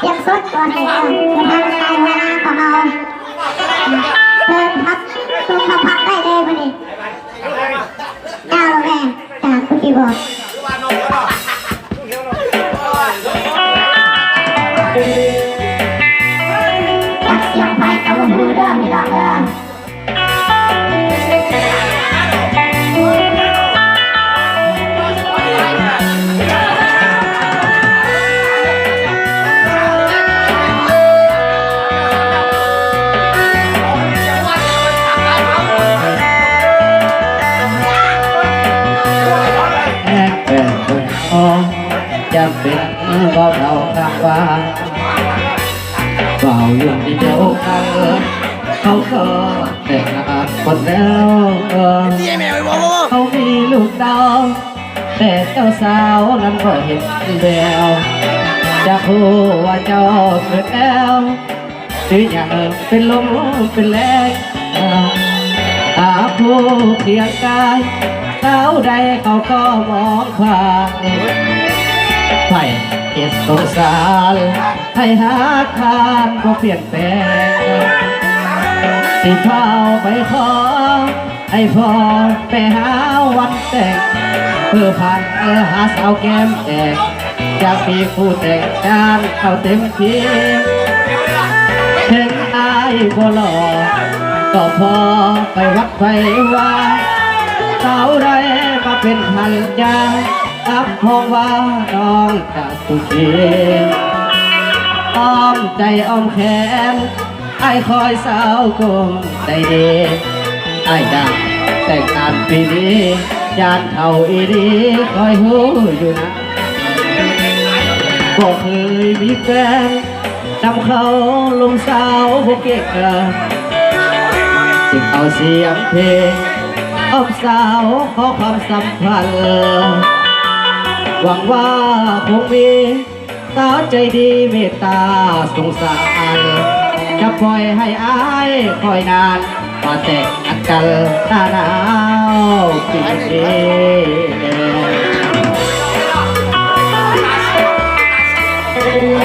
เตรียมสดก่อนเลยเป็นทางตายเวลาของเราเดินพักตรงมาพักได้เลยวันนี้ดาวแรงจากคุณอีบอกตัดเสียงไฟเอาลงมือเดิมไม่หรอกจะเป็นเบาเท่าข้างฟ้าเบาอยู่ที่เดียวกันเขาก็แต่งงานคนแล้วเขามีลูกดาวแต่เจ้าสาวนั้นก็เห็นแล้วจะพูดว่าเจ้าเกิดแล้วหรืออย่างเป็นลมเป็นแรงหาผู้เคียงกายสาวใดเขาก็มองผ่านไผ่เก็บสงสารให้หาทานก็เปลี่ยนแปลงสิเฝ้าไปขอให้พอไปหาวันแต่งเพื่อผ่านหาสาวแก้มแดงอยากมีผู้แต่งงานเข้าเต็มที่ถึงอายบ่หล่อก็พอไปวัดไปว่าสาวใดมาเป็นภรรยารับพองว่าน้องจากสุขีอ้อมใจอ้อมแขนไอ้คอยสาวกลมใจดีไอ้ดังแต่งงานปีนี้ยานเท่าอีดีคอยหูอยู่นะบอกเคยมีแฟนนำเขาลงสาวพวกเก่งจึงเอาเสียงเพลงอ้อมสาวขอความสัมพันธ์หวังว่าคงมีสาวใจดีเมตตาสงสารจะปล่อยให้อายคอยนานมาแต่งกันหน้าหนาวปีนี้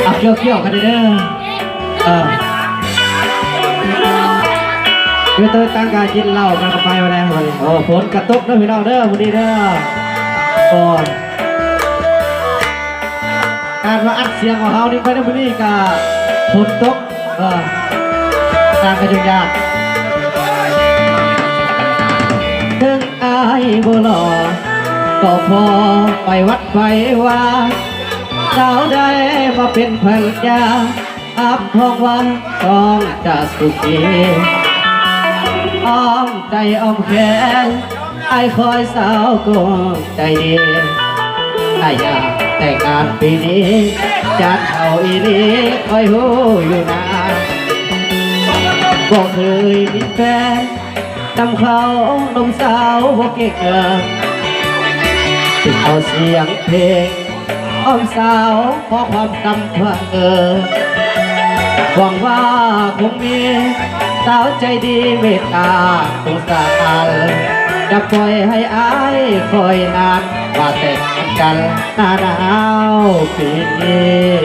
เอาเกี่ยวกันเด้อเมื่อตัวตั้งการกินเหล้ากันไปวันนี้โอ้ฝนกระตุกนะพี่น้องเด้อวันนี้เด้อก่อนการว่าอัดเสียงของเขานี่ไปในวันนี้กับฝนตกการกระจุยากถึงอายบ่หล่อก็พอไปวัดไปว่าสาวได้มาเป็นภรรยาอับทองวันต้องจะสุขีอ้อมใจอ้อมแขนไอ้คอยสาวก็ใจดีไอ้อยากแต่งงานปีนี้จัดเอาอีนี้คอยหูอยู่นานบอกเคยมีแฟนนำเขานมสาวบอกเก่งถึงเอาเสียงเพลงอ้อมสาวขอความสัมพันธ์หวังว่าคงมีสาวใจดีเมตตาสงสารจะปล่อยให้อายคอยนานว่าแต่งกันหน้าหนาวปีนี้